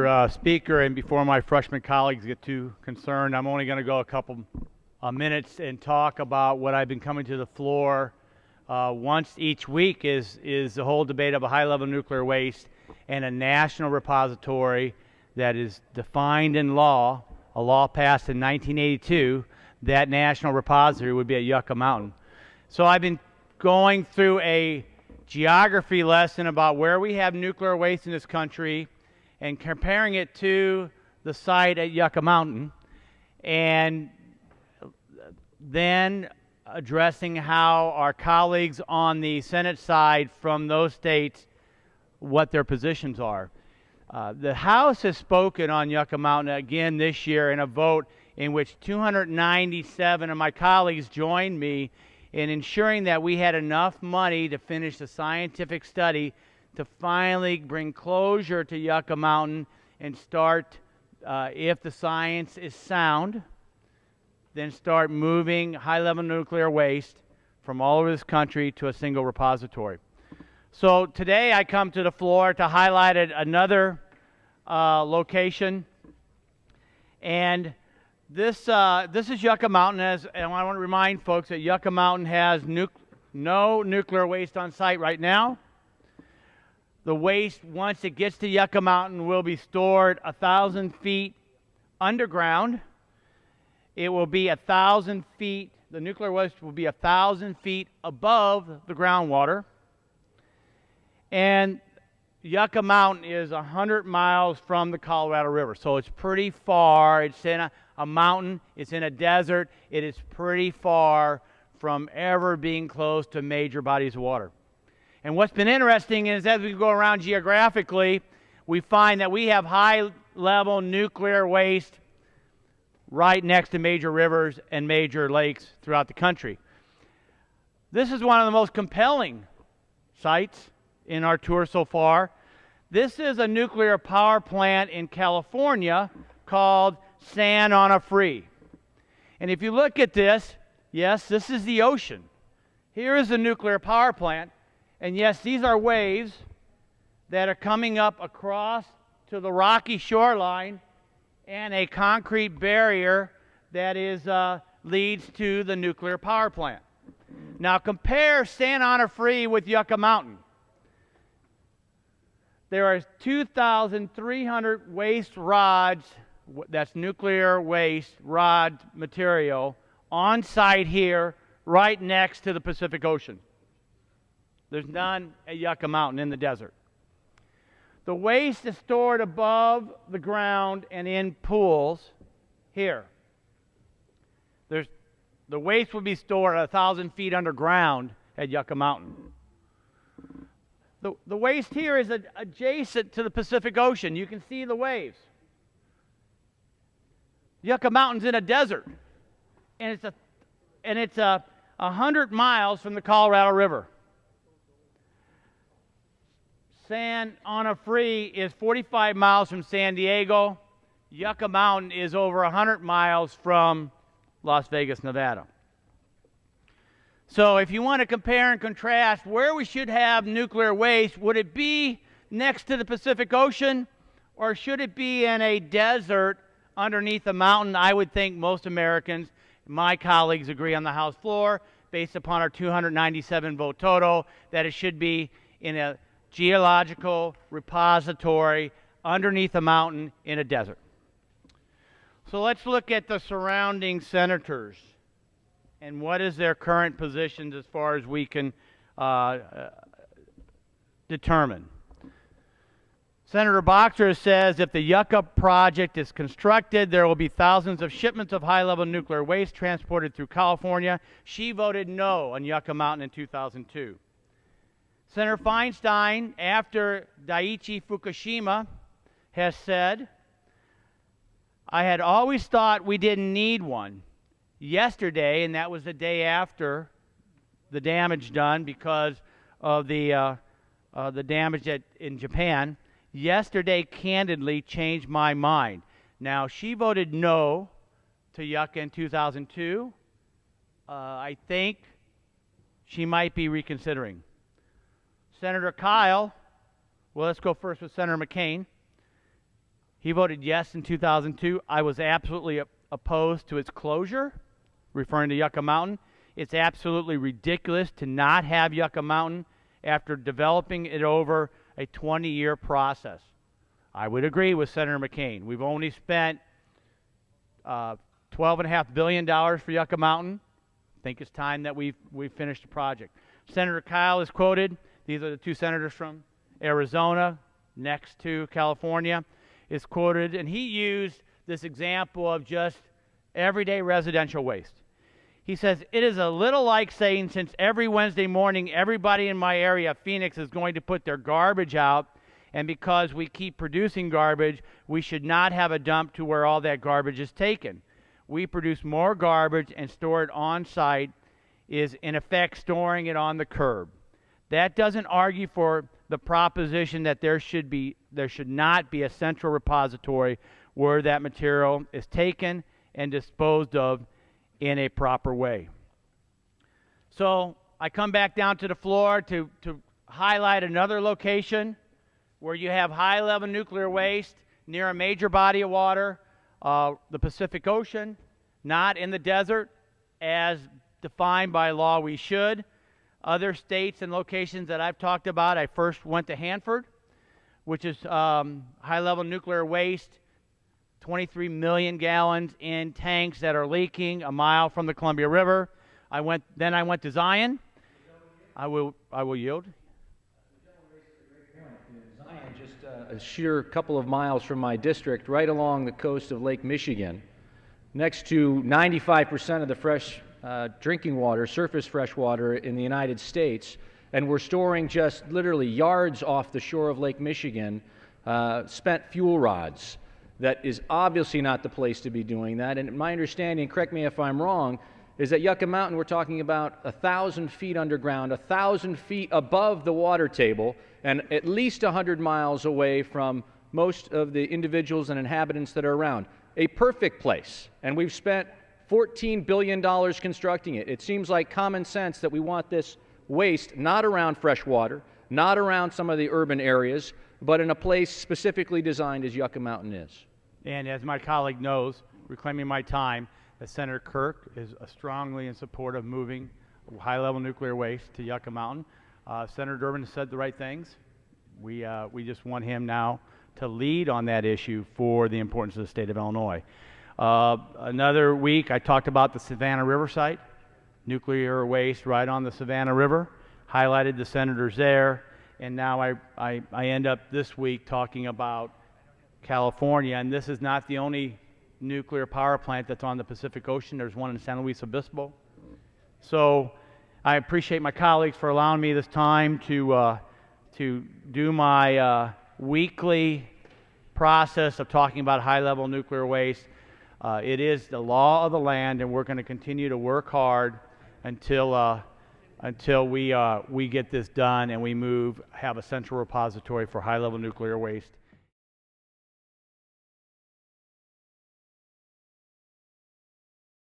Mr. Speaker, and before my freshman colleagues get too concerned, I'm only going to go a couple minutes and talk about what I've been coming to the floor once each week is the whole debate of a high-level nuclear waste and a national repository that is defined in law, a law passed in 1982. That national repository would be at Yucca Mountain. So I've been going through a geography lesson about where we have nuclear waste in this country and comparing it to the site at Yucca Mountain, and then addressing how our colleagues on the Senate side from those states, what their positions are. The House has spoken on Yucca Mountain again this year in a vote in which 297 of my colleagues joined me in ensuring that we had enough money to finish the scientific study to finally bring closure to Yucca Mountain and start, if the science is sound, then start moving high-level nuclear waste from all over this country to a single repository. So today I come to the floor to highlight another location, and this is Yucca Mountain, and I want to remind folks that Yucca Mountain has no nuclear waste on site right now. The waste, once it gets to Yucca Mountain, will be stored 1,000 feet underground. It will be 1,000 feet, the nuclear waste will be 1,000 feet above the groundwater. And Yucca Mountain is 100 miles from the Colorado River, so it's pretty far. It's in a mountain, it's in a desert. It is pretty far from ever being close to major bodies of water. And what's been interesting is as we go around geographically, we find that we have high-level nuclear waste right next to major rivers and major lakes throughout the country. This is one of the most compelling sites in our tour so far. This is a nuclear power plant in California called San Onofre. And if you look at this, yes, this is the ocean. Here is the nuclear power plant. And yes, these are waves that are coming up across to the rocky shoreline and a concrete barrier that leads to the nuclear power plant. Now compare San Onofre with Yucca Mountain. There are 2,300 waste rods, that's nuclear waste rod material, on site here right next to the Pacific Ocean. There's none at Yucca Mountain in the desert. The waste is stored above the ground and in pools here. The waste will be stored 1,000 feet underground at Yucca Mountain. The waste here is adjacent to the Pacific Ocean. You can see the waves. Yucca Mountain's in a desert, and it's 100 miles from the Colorado River. San Onofre is 45 miles from San Diego. Yucca Mountain is over 100 miles from Las Vegas, Nevada. So if you want to compare and contrast where we should have nuclear waste, would it be next to the Pacific Ocean, or should it be in a desert underneath a mountain? I would think most Americans, my colleagues, agree on the House floor, based upon our 297 vote total, that it should be in a geological repository underneath a mountain in a desert. So let's look at the surrounding senators and what is their current positions as far as we can determine. Senator Boxer says if the Yucca project is constructed, there will be thousands of shipments of high-level nuclear waste transported through California. She voted no on Yucca Mountain in 2002. Senator Feinstein, after Daiichi Fukushima, has said, I had always thought we didn't need one. Yesterday, and that was the day after the damage done because of the damage in Japan, yesterday candidly changed my mind. Now, she voted no to Yucca in 2002. I think she might be reconsidering. Senator Kyle, well, let's go first with Senator McCain. He voted yes in 2002. I was absolutely opposed to its closure, referring to Yucca Mountain. It's absolutely ridiculous to not have Yucca Mountain after developing it over a 20-year process. I would agree with Senator McCain. We've only spent $12.5 billion for Yucca Mountain. I think it's time that we've finished the project. Senator Kyle is quoted. These are the two senators from Arizona, next to California, is quoted, and he used this example of just everyday residential waste. He says, it is a little like saying, since every Wednesday morning everybody in my area, Phoenix, is going to put their garbage out, and because we keep producing garbage, we should not have a dump to where all that garbage is taken. We produce more garbage and store it on site, is in effect storing it on the curb. That doesn't argue for the proposition that there should not be a central repository where that material is taken and disposed of in a proper way. So I come back down to the floor to highlight another location where you have high-level nuclear waste near a major body of water, the Pacific Ocean, not in the desert as defined by law we should. Other states and locations that I've talked about, I first went to Hanford, which is high-level nuclear waste, 23 million gallons in tanks that are leaking a mile from the Columbia River. Then I went to Zion. I will yield. Zion, just a sheer couple of miles from my district, right along the coast of Lake Michigan, next to 95% of the fresh drinking water, surface fresh water in the United States, and we're storing just literally yards off the shore of Lake Michigan spent fuel rods. That is obviously not the place to be doing that, and my understanding, correct me if I'm wrong, is that Yucca Mountain, we're talking about 1,000 feet underground, 1,000 feet above the water table, and at least 100 miles away from most of the individuals and inhabitants that are around. A perfect place, and we've spent $14 billion constructing it. It seems like common sense that we want this waste not around fresh water, not around some of the urban areas, but in a place specifically designed as Yucca Mountain is. And as my colleague knows, reclaiming my time, that Senator Kirk is strongly in support of moving high-level nuclear waste to Yucca Mountain. Senator Durbin has said the right things. We just want him now to lead on that issue for the importance of the state of Illinois. Another week, I talked about the Savannah River site, nuclear waste right on the Savannah River, highlighted the senators there, and now I end up this week talking about California, and this is not the only nuclear power plant that's on the Pacific Ocean. There's one in San Luis Obispo. So I appreciate my colleagues for allowing me this time to do my weekly process of talking about high-level nuclear waste. It is the law of the land, and we're going to continue to work hard until we get this done and we have a central repository for high-level nuclear waste